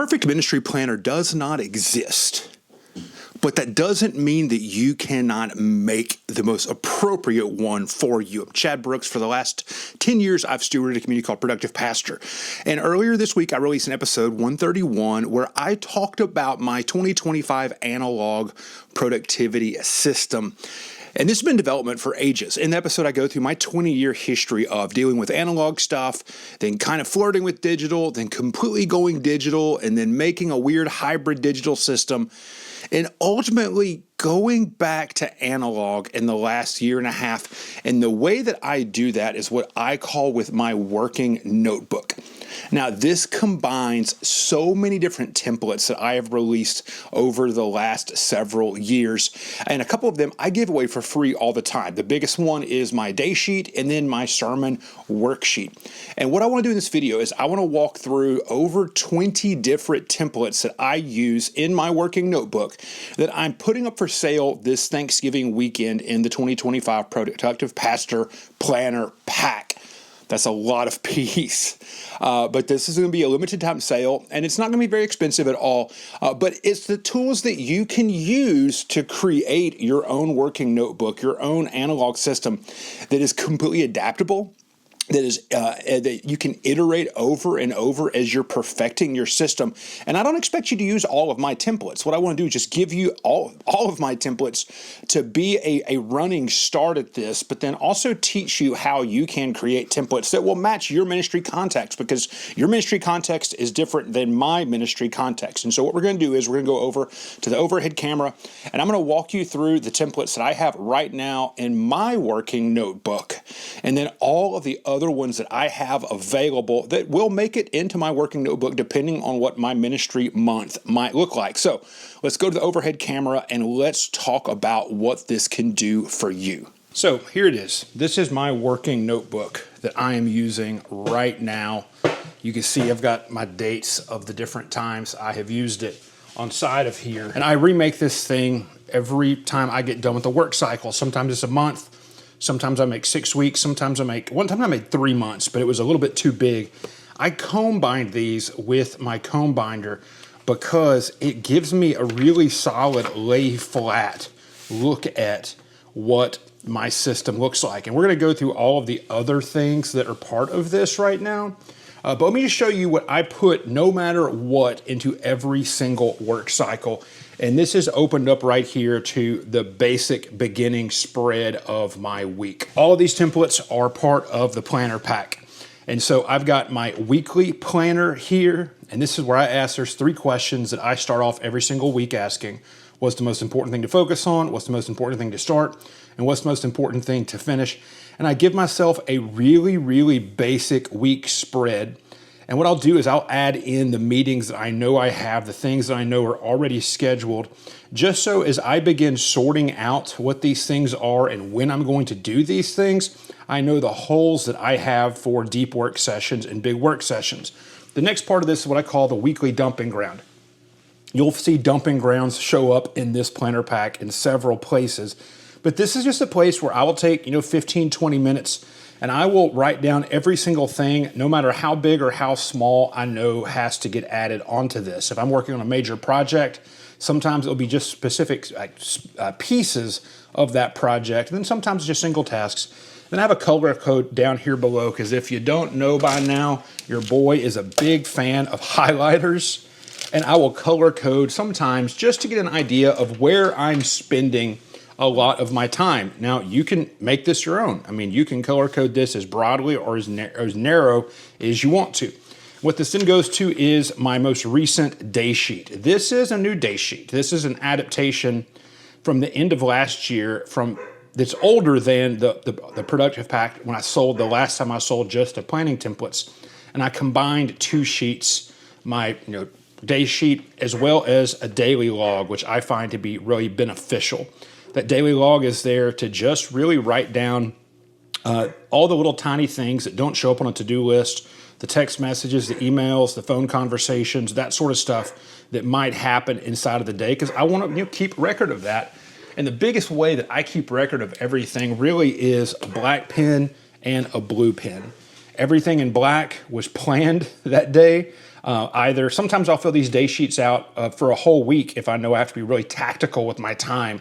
perfect ministry planner does not exist, but that doesn't mean that you cannot make the most appropriate one for you. I'm Chad Brooks. For the last 10 years, I've stewarded a community called Productive Pastor. And earlier this week, I released an episode 131 where I talked about my 2025 analog productivity system. And this has been in development for ages. In the episode, I go through my 20-year history of dealing with analog stuff, then kind of flirting with digital, then completely going digital, and then making a weird hybrid digital system, and ultimately going back to analog in the last year and a half. And the way that I do that is what I call with my working notebook. Now, this combines so many different templates that I have released over the last several years. And a couple of them I give away for free all the time. The biggest one is my day sheet and then my sermon worksheet. And what I want to do in this video is I want to walk through over 20 different templates that I use in my working notebook that I'm putting up for sale this Thanksgiving weekend in the 2025 Productive Pastor Planner Pack. That's a lot of peace. But this is going to be a limited time sale, and it's not going to be very expensive at all. But it's the tools that you can use to create your own working notebook, your own analog system that is completely adaptable, that you can iterate over and over as you're perfecting your system. And I don't expect you to use all of my templates. What I want to do is just give you all of my templates to be a running start at this, but then also teach you how you can create templates that will match your ministry context, because your ministry context is different than my ministry context. And so what we're going to do is we're going to go over to the overhead camera, and I'm going to walk you through the templates that I have right now in my working notebook, and then all of the other ones that I have available that will make it into my working notebook depending on what my ministry month might look like. So let's go to the overhead camera and let's talk about what this can do for you. So here it is. This is my working notebook that I am using right now. You can see I've got my dates of the different times I have used it on side of here. And I remake this thing every time I get done with the work cycle. Sometimes it's a month. Sometimes I make 6 weeks, one time I made 3 months, but it was a little bit too big. I comb bind these with my comb binder because it gives me a really solid lay flat look at what my system looks like. And we're gonna go through all of the other things that are part of this right now. But let me just show you what I put no matter what into every single work cycle. And this is opened up right here to the basic beginning spread of my week. All of these templates are part of the planner pack. And so I've got my weekly planner here. And this is where there's 3 questions that I start off every single week asking. What's the most important thing to focus on? What's the most important thing to start? And what's the most important thing to finish? And I give myself a really, really basic week spread. And what I'll do is I'll add in the meetings that I know I have, the things that I know are already scheduled, just so as I begin sorting out what these things are and when I'm going to do these things, I know the holes that I have for deep work sessions and big work sessions. The next part of this is what I call the weekly dumping ground. You'll see dumping grounds show up in this planner pack in several places, but this is just a place where I will take 15, 20 minutes and I will write down every single thing, no matter how big or how small I know has to get added onto this. If I'm working on a major project, sometimes it'll be just specific pieces of that project, and then sometimes just single tasks. Then I have a color code down here below, because if you don't know by now, your boy is a big fan of highlighters, and I will color code sometimes just to get an idea of where I'm spending a lot of my time. Now, you can make this your own. I mean, you can color code this as broadly or as narrow as you want to. What this then goes to is my most recent day sheet. This is a new day sheet. This is an adaptation from the end of last year, that's older than the Productive Pack when I sold the last time I sold just the planning templates. And I combined 2 sheets, my day sheet as well as a daily log, which I find to be really beneficial. That daily log is there to just really write down all the little tiny things that don't show up on a to-do list, the text messages, the emails, the phone conversations, that sort of stuff that might happen inside of the day, because I want to keep record of that. And the biggest way that I keep record of everything really is a black pen and a blue pen. Everything in black was planned that day. Either sometimes I'll fill these day sheets out for a whole week if I know I have to be really tactical with my time.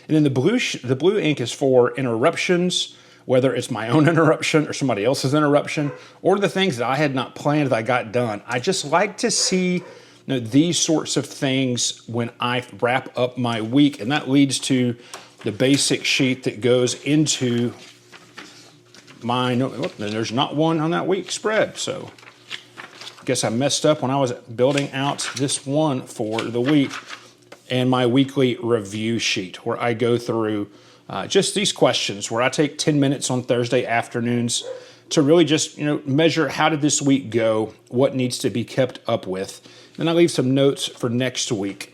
And then the blue ink is for interruptions, whether it's my own interruption or somebody else's interruption, or the things that I had not planned that I got done. I just like to see these sorts of things when I wrap up my week, and that leads to the basic sheet that goes into my, there's not one on that week spread, so I guess I messed up when I was building out this one for the week, and my weekly review sheet where I go through just these questions where I take 10 minutes on Thursday afternoons to really just measure how did this week go, what needs to be kept up with. Then I leave some notes for next week.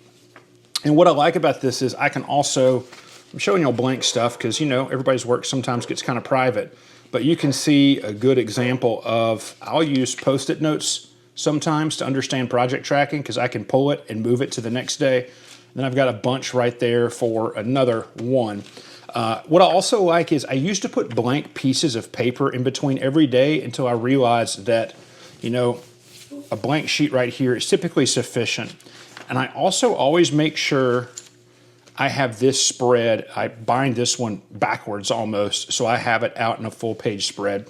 And what I like about this is I can also, I'm showing you all blank stuff because everybody's work sometimes gets kind of private, but you can see a good example of, I'll use Post-it notes sometimes to understand project tracking because I can pull it and move it to the next day. And then I've got a bunch right there for another one. What I also like is I used to put blank pieces of paper in between every day until I realized that, a blank sheet right here is typically sufficient. And I also always make sure I have this spread. I bind this one backwards almost, so I have it out in a full page spread.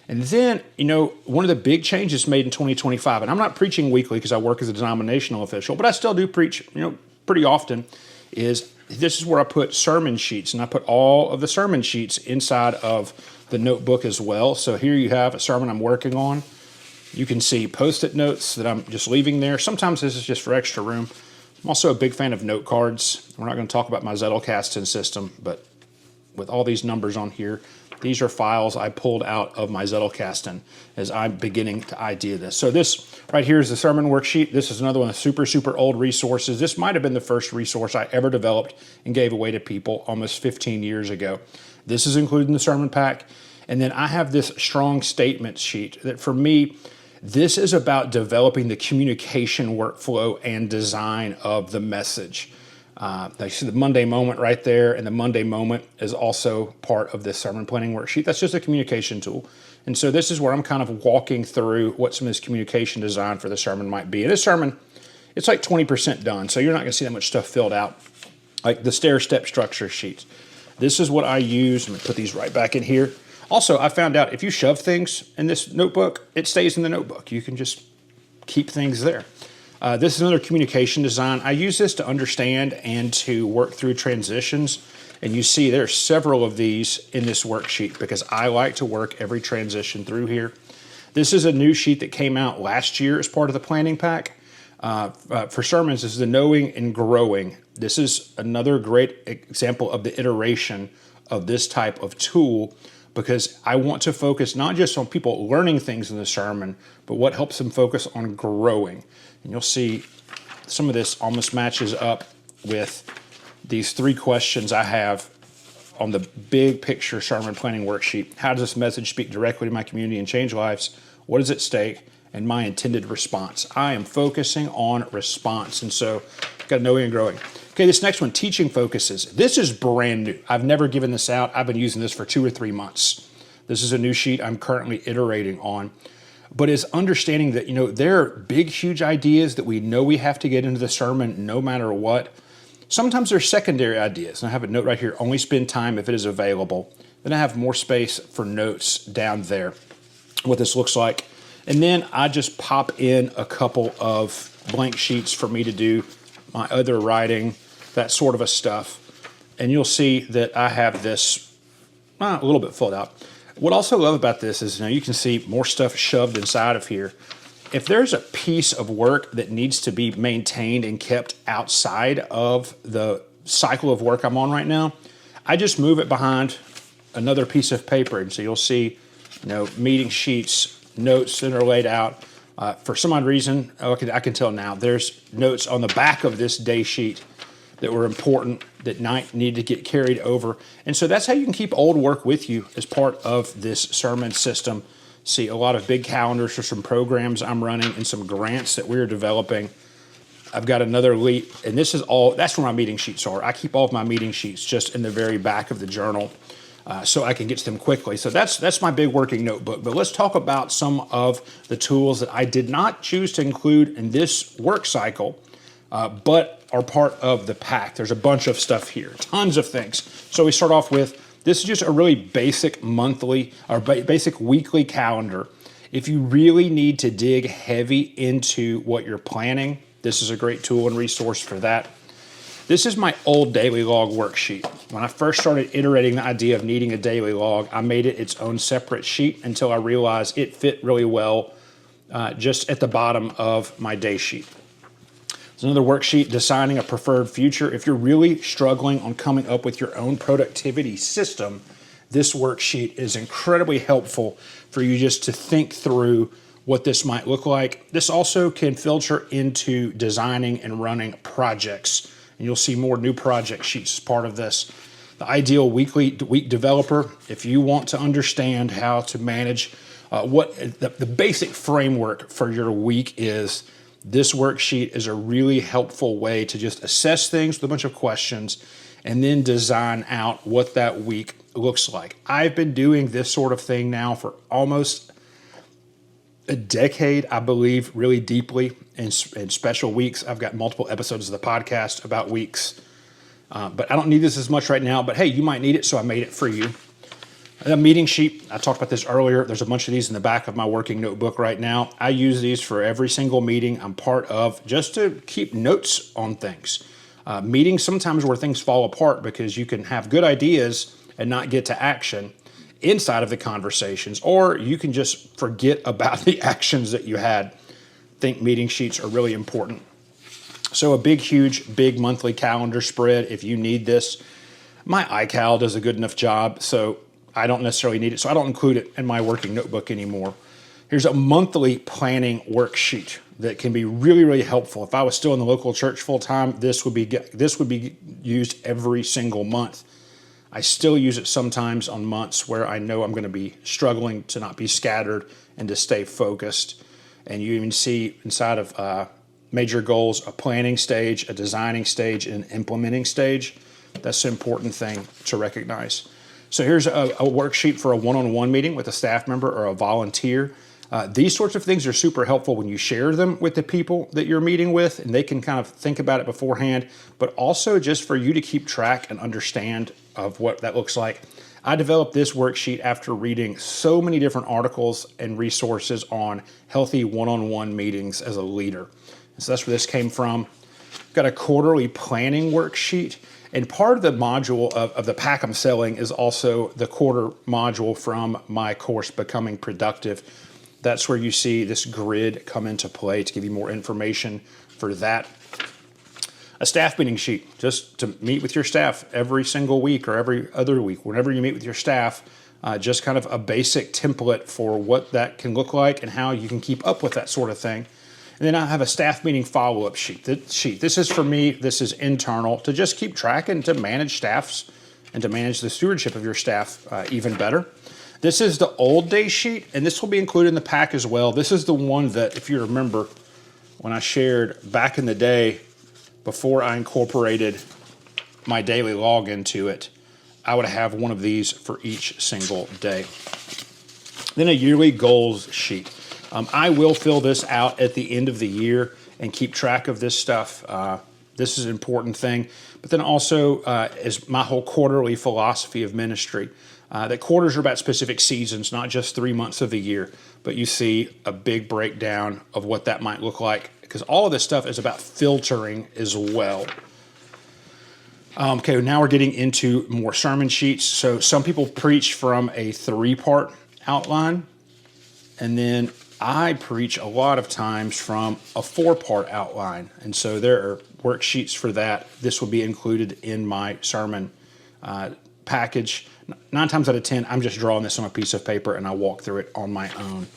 And then, one of the big changes made in 2025, and I'm not preaching weekly because I work as a denominational official, but I still do preach, pretty often, is this is where I put sermon sheets, and I put all of the sermon sheets inside of the notebook as well. So here you have a sermon I'm working on. You can see Post-it notes that I'm just leaving there. Sometimes this is just for extra room. I'm also a big fan of note cards. We're not going to talk about my Zettelkasten system, but with all these numbers on here, these are files I pulled out of my Zettelkasten as I'm beginning to idea this. So this right here is the sermon worksheet. This is another one of the super old resources. This might have been the first resource I ever developed and gave away to people almost 15 years ago. This is included in the sermon pack. And then I have this strong statement sheet that for me, this is about developing the communication workflow and design of the message. You see the Monday moment right there, and the Monday moment is also part of this sermon planning worksheet. That's just a communication tool. And so this is where I'm kind of walking through what some of this communication design for the sermon might be. And this sermon, it's like 20% done, so you're not going to see that much stuff filled out, like the stair-step structure sheets. This is what I use. I'm going to put these right back in here. Also, I found out if you shove things in this notebook, it stays in the notebook. You can just keep things there. This is another communication design. I use this to understand and to work through transitions. And you see there are several of these in this worksheet because I like to work every transition through here. This is a new sheet that came out last year as part of the planning pack. For sermons, this is the knowing and growing. This is another great example of the iteration of this type of tool because I want to focus not just on people learning things in the sermon, but what helps them focus on growing. And you'll see some of this almost matches up with these 3 questions I have on the big picture sermon planning worksheet. How does this message speak directly to my community and change lives? What is at stake? And my intended response. I am focusing on response. And so got to know and growing. Okay, this next one, teaching focuses. This is brand new. I've never given this out. I've been using this for 2 or 3 months. This is a new sheet I'm currently iterating on. But it's understanding that, there are big, huge ideas that we know we have to get into the sermon no matter what. Sometimes there's secondary ideas. And I have a note right here, only spend time if it is available. Then I have more space for notes down there, what this looks like. And then I just pop in a couple of blank sheets for me to do my other writing, that sort of a stuff. And you'll see that I have this a little bit filled out. What I also love about this is, you can see more stuff shoved inside of here. If there's a piece of work that needs to be maintained and kept outside of the cycle of work I'm on right now, I just move it behind another piece of paper. And so you'll see, meeting sheets, notes that are laid out. For some odd reason, I can tell now, there's notes on the back of this day sheet that were important that need to get carried over. And so that's how you can keep old work with you as part of this sermon system. See a lot of big calendars for some programs I'm running and some grants that we're developing. I've got another leap, and this is all, that's where my meeting sheets are. I keep all of my meeting sheets just in the very back of the journal. so I can get to them quickly. So that's my big working notebook. But let's talk about some of the tools that I did not choose to include in this work cycle, but are part of the pack. There's a bunch of stuff here, tons of things. So we start off with, this is just a really basic monthly or basic weekly calendar. If you really need to dig heavy into what you're planning, this is a great tool and resource for that. This is my old daily log worksheet. When I first started iterating the idea of needing a daily log, I made it its own separate sheet until I realized it fit really well just at the bottom of my day sheet. There's another worksheet, designing a preferred future. If you're really struggling on coming up with your own productivity system, this worksheet is incredibly helpful for you just to think through what this might look like. This also can filter into designing and running projects. And you'll see more new project sheets as part of this. The ideal week developer, if you want to understand how to manage what the basic framework for your week is, this worksheet is a really helpful way to just assess things with a bunch of questions and then design out what that week looks like. I've been doing this sort of thing now for almost a decade, I believe, really deeply in special weeks. I've got multiple episodes of the podcast about weeks, but I don't need this as much right now. But hey, you might need it, so I made it for you. A meeting sheet, I talked about this earlier. There's a bunch of these in the back of my working notebook right now. I use these for every single meeting I'm part of just to keep notes on things. Meetings sometimes where things fall apart because you can have good ideas and not get to action inside of the conversations, or you can just forget about the actions that you had. I think meeting sheets are really important. So a big monthly calendar spread if you need this. My iCal does a good enough job, so I don't necessarily need it, so I don't include it in my working notebook anymore. Here's a monthly planning worksheet that can be really, really helpful. If I was still in the local church full time, this would be used every single month. I still use it sometimes on months where I know I'm going to be struggling to not be scattered and to stay focused. And you even see inside of major goals a planning stage, a designing stage, and an implementing stage. That's an important thing to recognize. So here's a worksheet for a one-on-one meeting with a staff member or a volunteer. These sorts of things are super helpful when you share them with the people that you're meeting with, and they can kind of think about it beforehand, but also just for you to keep track and understand of what that looks like. I developed this worksheet after reading so many different articles and resources on healthy one-on-one meetings as a leader. So that's where this came from. Got a quarterly planning worksheet. And part of the module of the pack I'm selling is also the quarter module from my course, Becoming Productive. That's where you see this grid come into play to give you more information for that. A staff meeting sheet, just to meet with your staff every single week or every other week, whenever you meet with your staff, just kind of a basic template for what that can look like and how you can keep up with that sort of thing. And then I have a staff meeting follow-up sheet. This is for me, this is internal, to just keep track and to manage staffs and to manage the stewardship of your staff even better. This is the old day sheet, and this will be included in the pack as well. This is the one that, if you remember, when I shared back in the day, before I incorporated my daily log into it, I would have one of these for each single day. Then a yearly goals sheet. I will fill this out at the end of the year and keep track of this stuff. This is an important thing. But then also is my whole quarterly philosophy of ministry. That quarters are about specific seasons, not just 3 months of the year, but you see a big breakdown of what that might look like, because all of this stuff is about filtering as well. Okay, now we're getting into more sermon sheets. So some people preach from a 3-part outline, and then I preach a lot of times from a 4-part outline. And so there are worksheets for that. This will be included in my sermon package. 9 times out of 10, I'm just drawing this on a piece of paper and I walk through it on my own.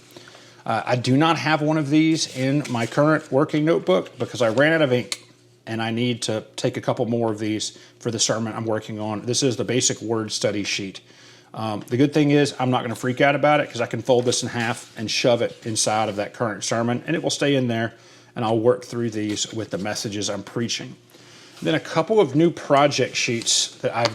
I do not have one of these in my current working notebook because I ran out of ink and I need to take a couple more of these for the sermon I'm working on. This is the basic word study sheet. The good thing is I'm not going to freak out about it because I can fold this in half and shove it inside of that current sermon and it will stay in there, and I'll work through these with the messages I'm preaching. Then a couple of new project sheets that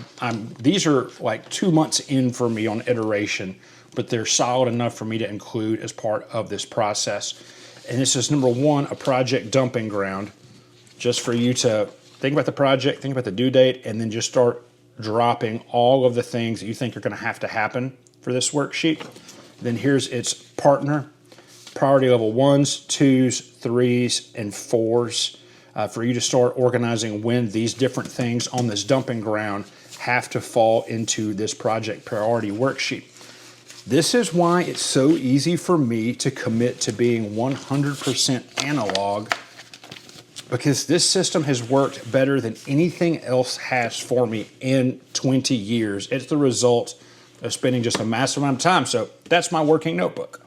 these are like 2 months in for me on iteration, but they're solid enough for me to include as part of this process. And this is number one, a project dumping ground, just for you to think about the project, think about the due date, and then just start dropping all of the things that you think are going to happen for this worksheet. Then here's its partner, priority level 1s, 2s, 3s, and 4s. For you to start organizing when these different things on this dumping ground have to fall into this project priority worksheet. This is why it's so easy for me to commit to being 100% analog, because this system has worked better than anything else has for me in 20 years. It's the result of spending just a massive amount of time. So that's my working notebook.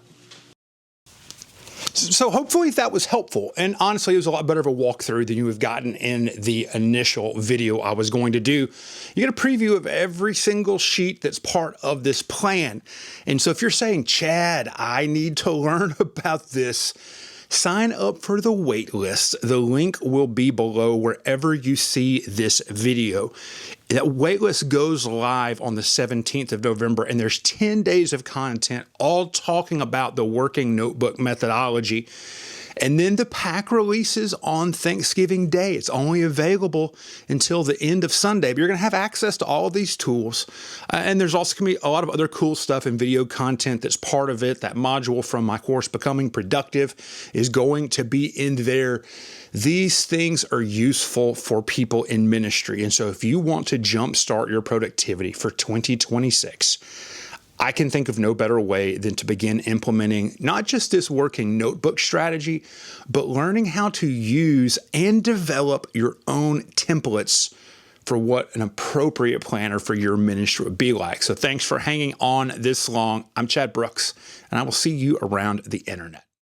So hopefully that was helpful. And honestly, it was a lot better of a walkthrough than you have gotten in the initial video I was going to do. You get a preview of every single sheet that's part of this plan. And so if you're saying, Chad, I need to learn about this, sign up for the wait list. The link will be below wherever you see this video. That waitlist goes live on the 17th of November, and there's 10 days of content all talking about the working notebook methodology. And then the pack releases on Thanksgiving Day. It's only available until the end of Sunday, but you're going to have access to all of these tools. And there's also going to be a lot of other cool stuff and video content that's part of it. That module from my course, Becoming Productive, is going to be in there. These things are useful for people in ministry. And so if you want to jumpstart your productivity for 2026, I can think of no better way than to begin implementing not just this working notebook strategy, but learning how to use and develop your own templates for what an appropriate planner for your ministry would be like. So thanks for hanging on this long. I'm Chad Brooks, and I will see you around the internet.